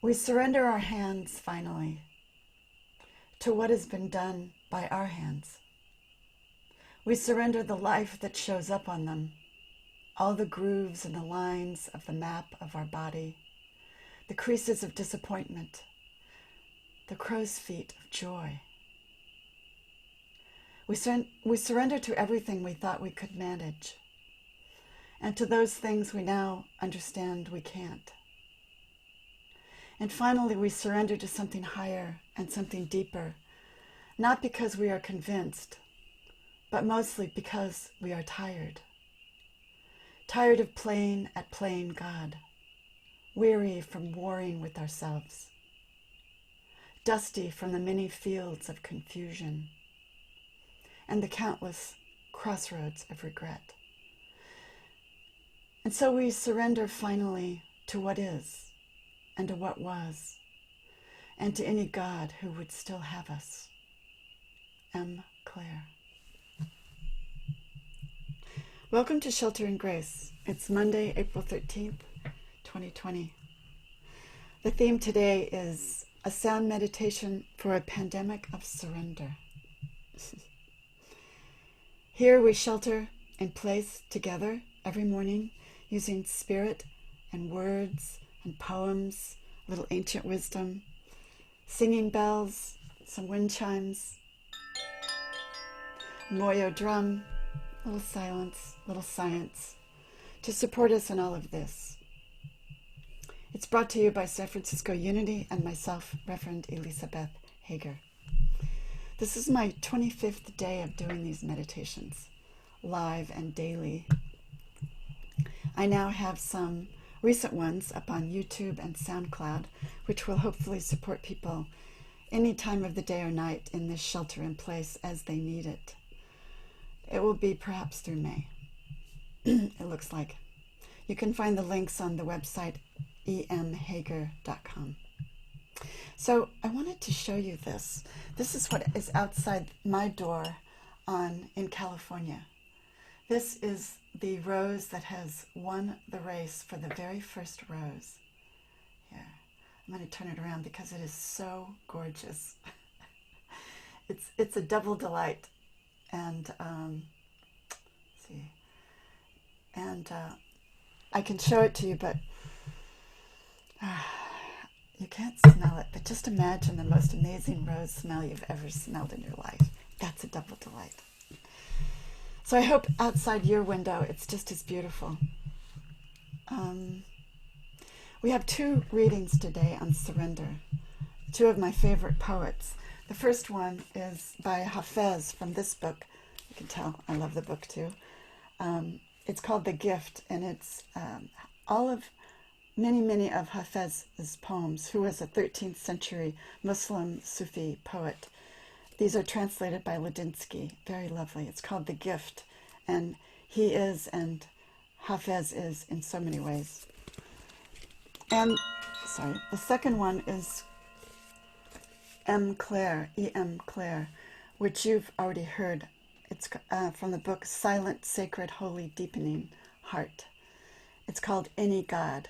We surrender our hands, finally, to what has been done by our hands. We surrender the life that shows up on them, all the grooves and the lines of the map of our body, the creases of disappointment, the crow's feet of joy. We surrender to everything we thought we could manage, and to those things we now understand we can't. And finally, we surrender to something higher and something deeper, not because we are convinced, but mostly because we are tired. Tired of playing at playing God, weary from warring with ourselves, dusty from the many fields of confusion and the countless crossroads of regret. And so we surrender finally to what is, and to what was, and to any God who would still have us. M. Claire. Welcome to Shelter and Grace. It's Monday, April 13th, 2020. The theme today is a sound meditation for a pandemic of surrender. Here we shelter in place together every morning using spirit and words and poems, little ancient wisdom, singing bells, some wind chimes, moyo drum, little silence, little science, to support us in all of this. It's brought to you by San Francisco Unity and myself, Reverend Eleesabeth Hager. This is my 25th day of doing these meditations, live and daily. I now have some recent ones up on YouTube and SoundCloud, which will hopefully support people any time of the day or night in this shelter in place as they need it. It will be perhaps through May, it looks like. You can find the links on the website emhager.com. So I wanted to show you this. This is what is outside my door in California. This is the rose that has won the race for the very first rose. Here, I'm going to turn it around because it is so gorgeous. It's a double delight, and I can show it to you, but you can't smell it. But just imagine the most amazing rose smell you've ever smelled in your life. That's a double delight. So I hope outside your window it's just as beautiful. We have two readings today on surrender, two of my favorite poets. The first one is by Hafiz from this book. You can tell I love the book too. It's called The Gift, and it's many of Hafiz's poems, who was a 13th century Muslim Sufi poet. These are translated by Ladinsky. Very lovely. It's called The Gift. And he is, and Hafiz is, in so many ways. And, the second one is M. Claire, E.M. Claire, which you've already heard. It's from the book Silent, Sacred, Holy, Deepening Heart. It's called Any God.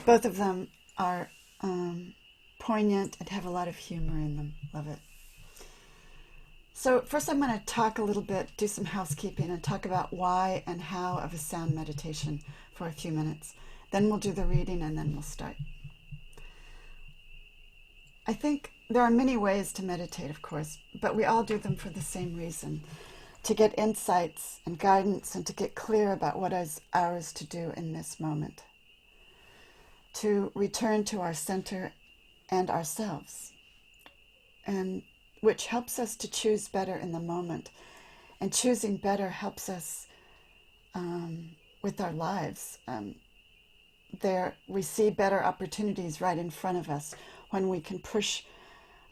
Both of them are poignant and have a lot of humor in them. Love it. So first I'm going to talk a little bit, do some housekeeping, and talk about why and how of a sound meditation for a few minutes. Then we'll do the reading, and then we'll start. I think there are many ways to meditate, of course, but we all do them for the same reason: to get insights and guidance, and to get clear about what is ours to do in this moment. To return to our center and ourselves, and which helps us to choose better in the moment. And choosing better helps us with our lives. We see better opportunities right in front of us when we can push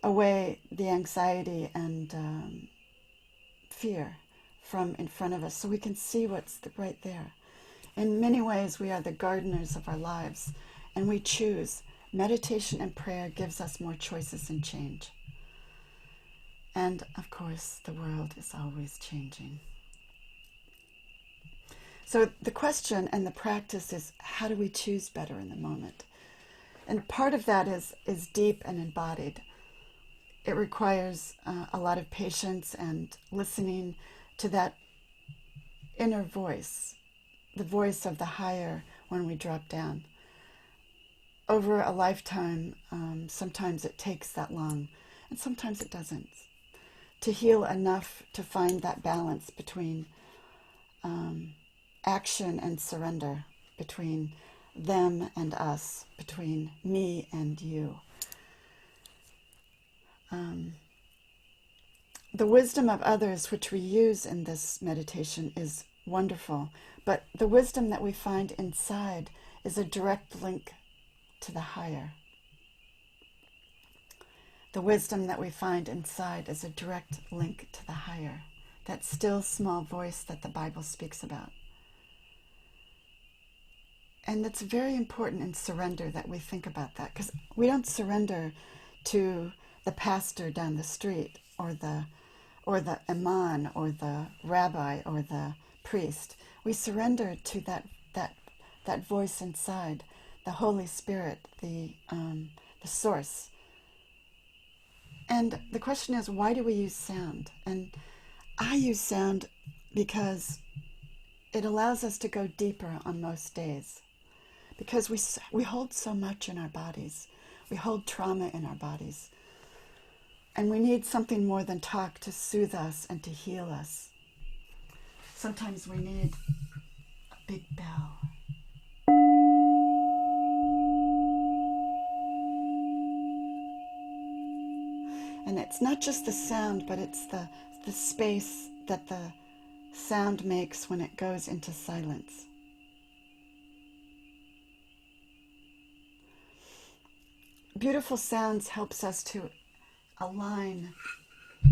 away the anxiety and fear from in front of us, so we can see what's right there. In many ways, we are the gardeners of our lives, and we choose. Meditation and prayer gives us more choices and change. And of course, the world is always changing. So the question and the practice is, how do we choose better in the moment? And part of that is deep and embodied. It requires a lot of patience and listening to that inner voice, the voice of the higher when we drop down. Over a lifetime, sometimes it takes that long, and sometimes it doesn't, to heal enough to find that balance between action and surrender, between them and us, between me and you. The wisdom of others, which we use in this meditation, is wonderful, but the wisdom that we find inside is a direct link to the higher. The wisdom that we find inside is a direct link to the higher, that still small voice that the Bible speaks about. And it's very important in surrender that we think about that, because we don't surrender to the pastor down the street or the imam or the rabbi or the priest. We surrender to that voice inside, the Holy Spirit, the source. And the question is, why do we use sound? And I use sound because it allows us to go deeper on most days. Because we hold so much in our bodies. We hold trauma in our bodies. And we need something more than talk to soothe us and to heal us. Sometimes we need a big bell. And it's not just the sound, but it's the space that the sound makes when it goes into silence. Beautiful sounds helps us to align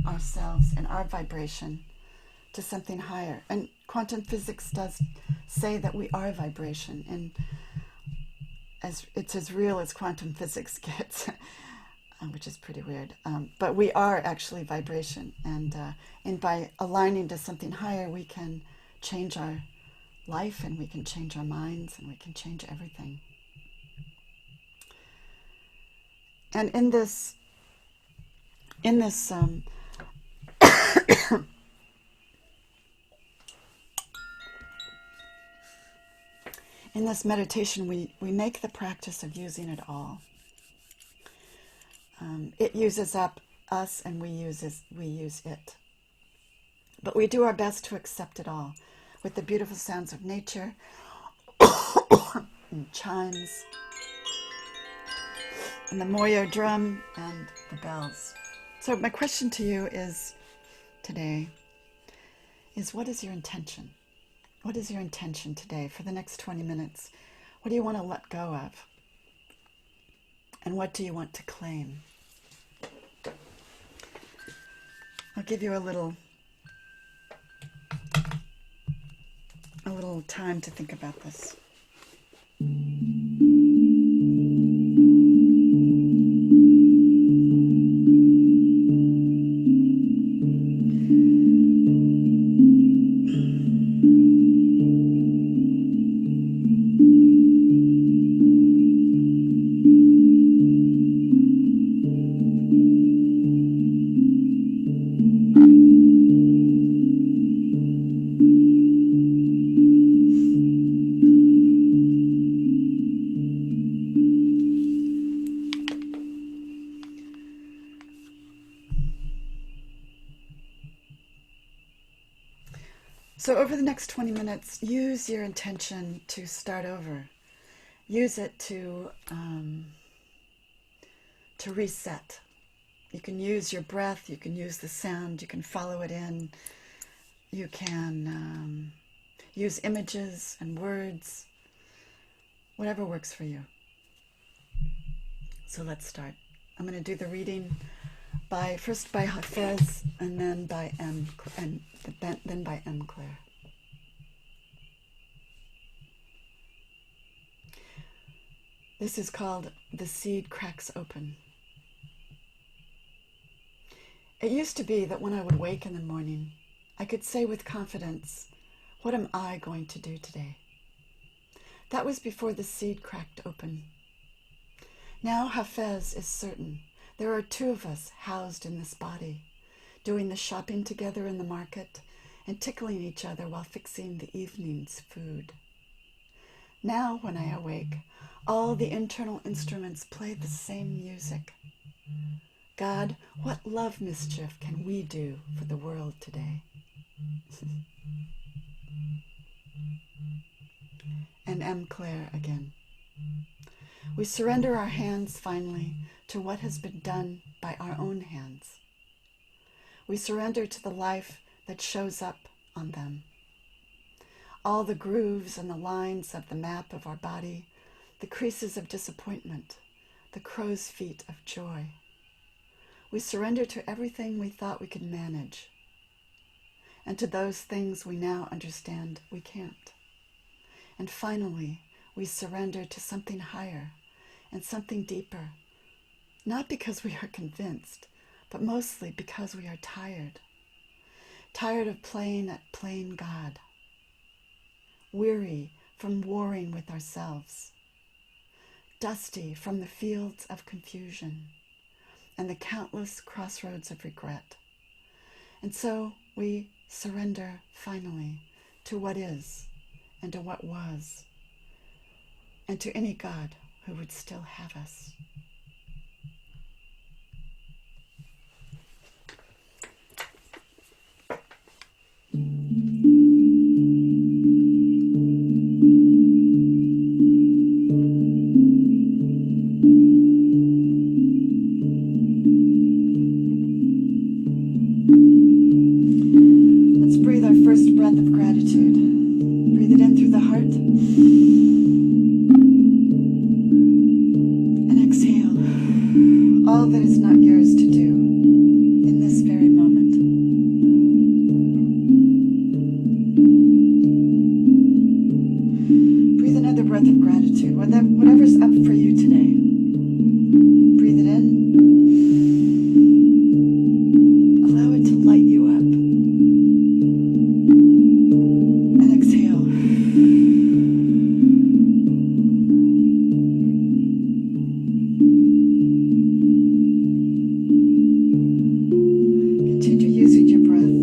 ourselves and our vibration to something higher. And quantum physics does say that we are vibration, and it's as real as quantum physics gets, which is pretty weird. But we are actually vibration, and by aligning to something higher, we can change our life, and we can change our minds, and we can change everything. And in this in this meditation, we make the practice of using it all. It uses up us, and we use it. But we do our best to accept it all, with the beautiful sounds of nature, and chimes, and the moyo drum, and the bells. So my question to you today is, what is your intention? What is your intention today for the next 20 minutes? What do you want to let go of? And what do you want to claim? I'll give you a little time to think about this. So over the next 20 minutes, use your intention to start over. Use it to reset. You can use your breath, you can use the sound, you can follow it in, you can use images and words, whatever works for you. So let's start. I'm going to do the reading first by Hafiz, and then by M Claire. This is called The Seed Cracks Open. It used to be that when I would wake in the morning, I could say with confidence, What am I going to do today? That was before the seed cracked open. Now Hafiz is certain. There are two of us housed in this body, doing the shopping together in the market and tickling each other while fixing the evening's food. Now, when I awake, all the internal instruments play the same music. God, what love mischief can we do for the world today? And M. Claire again. We surrender our hands finally to what has been done by our own hands. We surrender to the life that shows up on them. All the grooves and the lines of the map of our body, the creases of disappointment, the crow's feet of joy. We surrender to everything we thought we could manage, and to those things we now understand we can't. And finally, we surrender to something higher and something deeper, not because we are convinced, but mostly because we are tired. Tired of playing at playing God. Weary from warring with ourselves. Dusty from the fields of confusion and the countless crossroads of regret. And so we surrender finally to what is and to what was, and to any God who would still have us. Let's breathe our first breath of gratitude. Breathe it in through the heart. And exhale all that is not yours to do in this very moment. Breathe another breath of gratitude, whatever's up for you today. Breathe it in. Allow it to light you up. And exhale. Continue using your breath.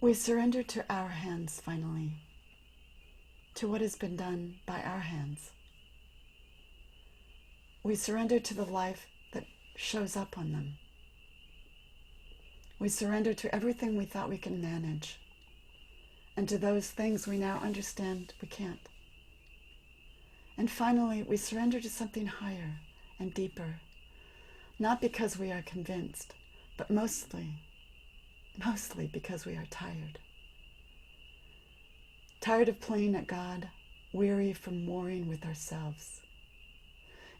We surrender to our hands finally, to what has been done by our hands. We surrender to the life that shows up on them. We surrender to everything we thought we could manage, and to those things we now understand we can't. And finally, we surrender to something higher and deeper, not because we are convinced, but mostly because we are tired. Tired of playing at God, weary from warring with ourselves.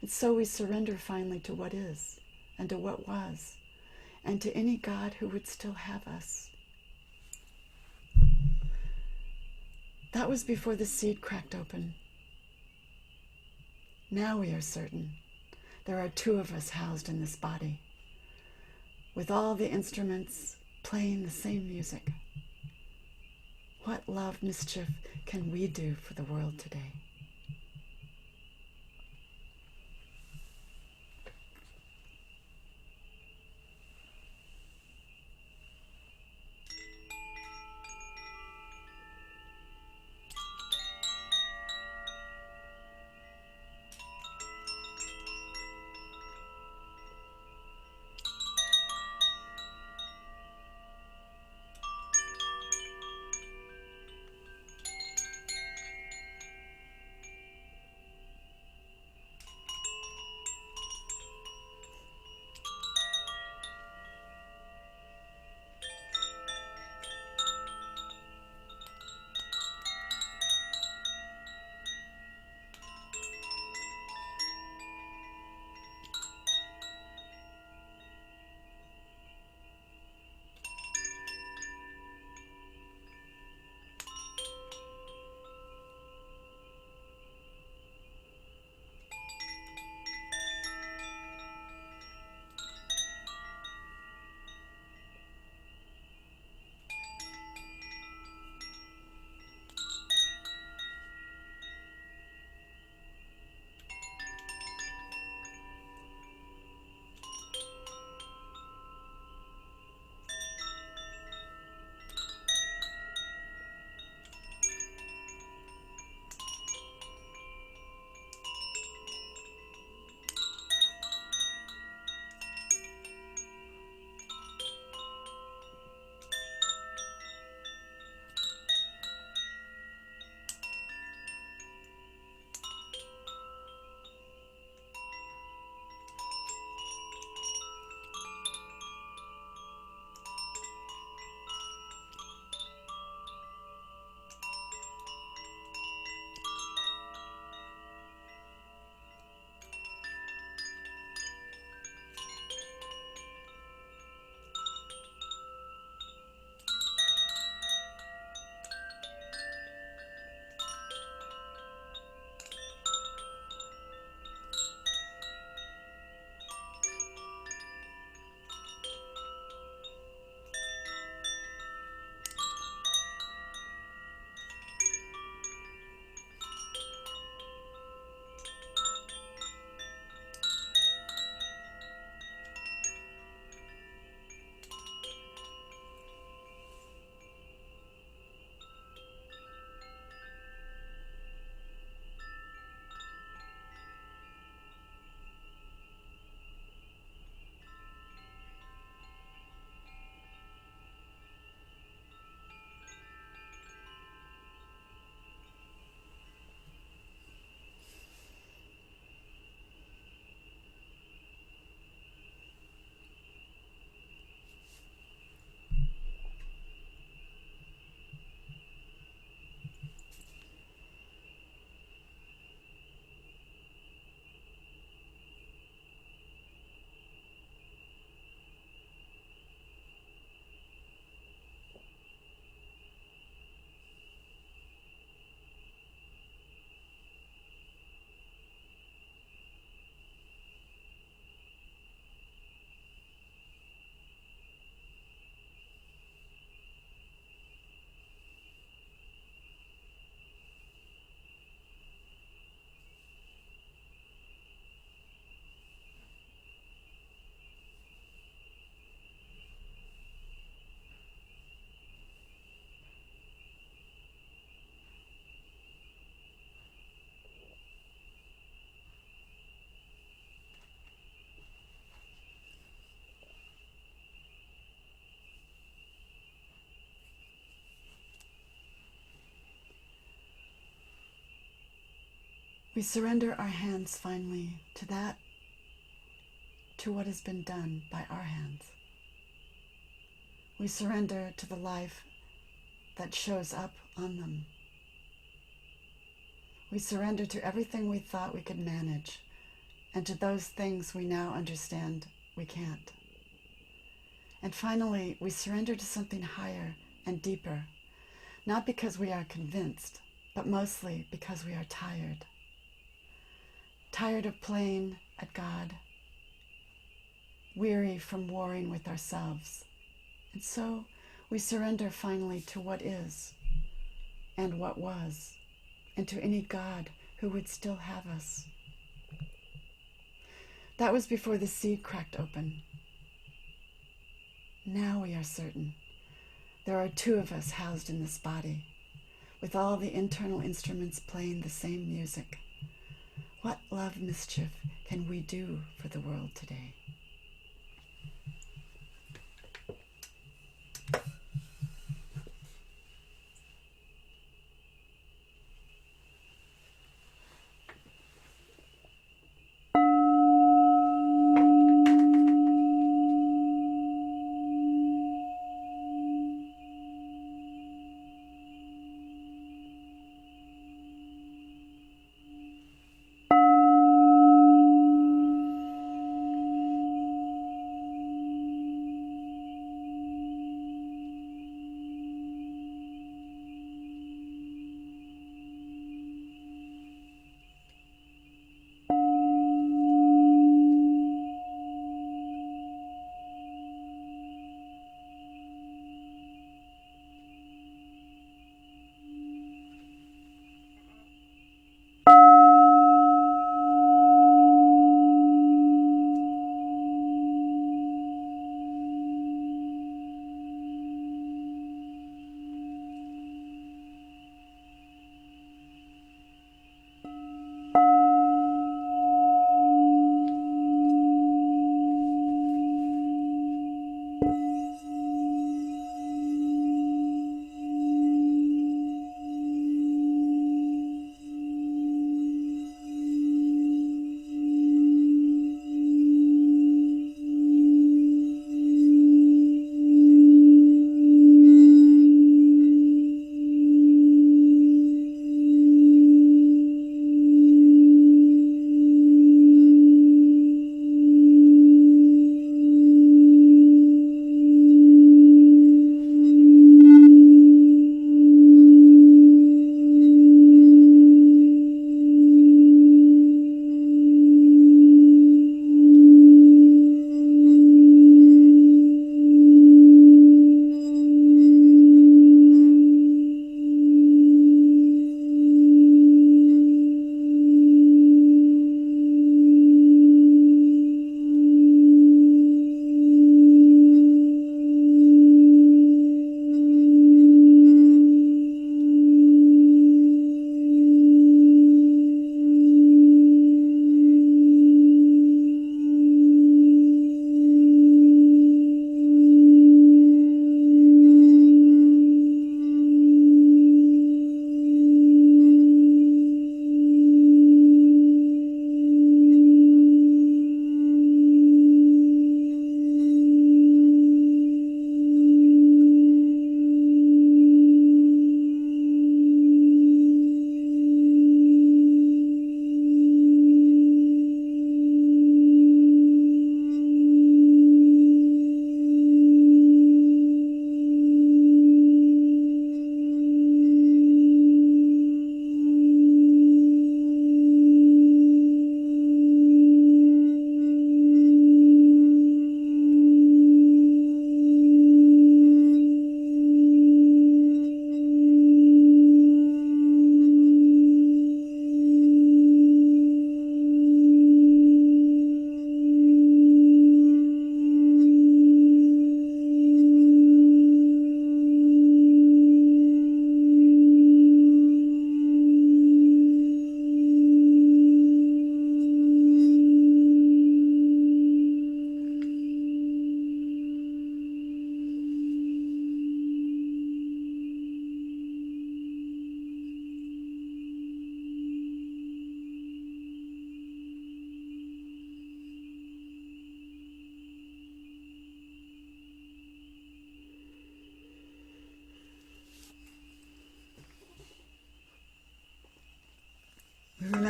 And so we surrender finally to what is, and to what was, and to any God who would still have us. That was before the seed cracked open. Now we are certain there are two of us housed in this body, with all the instruments playing the same music. What love mischief can we do for the world today? We surrender our hands finally to that, to what has been done by our hands. We surrender to the life that shows up on them. We surrender to everything we thought we could manage, and to those things we now understand we can't. And finally, we surrender to something higher and deeper, not because we are convinced, but mostly because we are tired. Tired of playing at God, weary from warring with ourselves. And so we surrender finally to what is and what was, and to any God who would still have us. That was before the seed cracked open. Now we are certain there are two of us housed in this body, with all the internal instruments playing the same music. What love mischief can we do for the world today?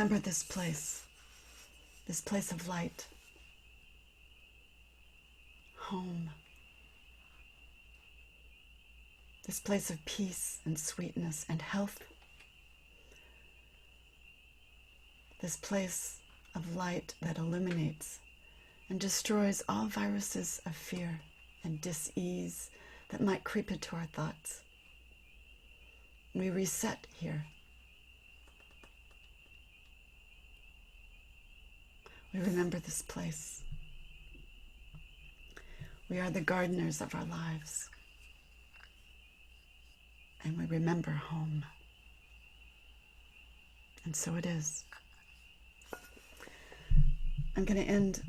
remember this place of light, home, this place of peace and sweetness and health, this place of light that illuminates and destroys all viruses of fear and dis-ease that might creep into our thoughts. We reset here. We remember this place. We are the gardeners of our lives. And we remember home. And so it is. I'm going to end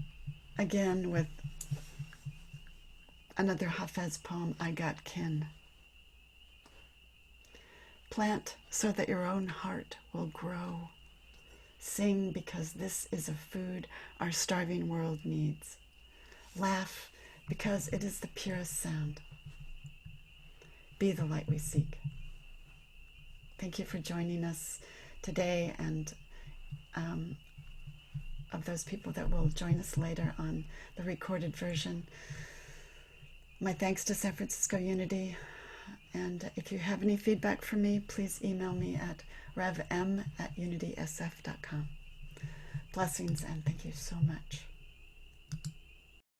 again with another Hafiz poem, I Got Kin. Plant so that your own heart will grow. Sing because this is a food our starving world needs. Laugh because it is the purest sound. Be the light we seek. Thank you for joining us today, and of those people that will join us later on the recorded version. My thanks to San Francisco Unity. And if you have any feedback for me, please email me at revm@unitysf.com. Blessings, and thank you so much.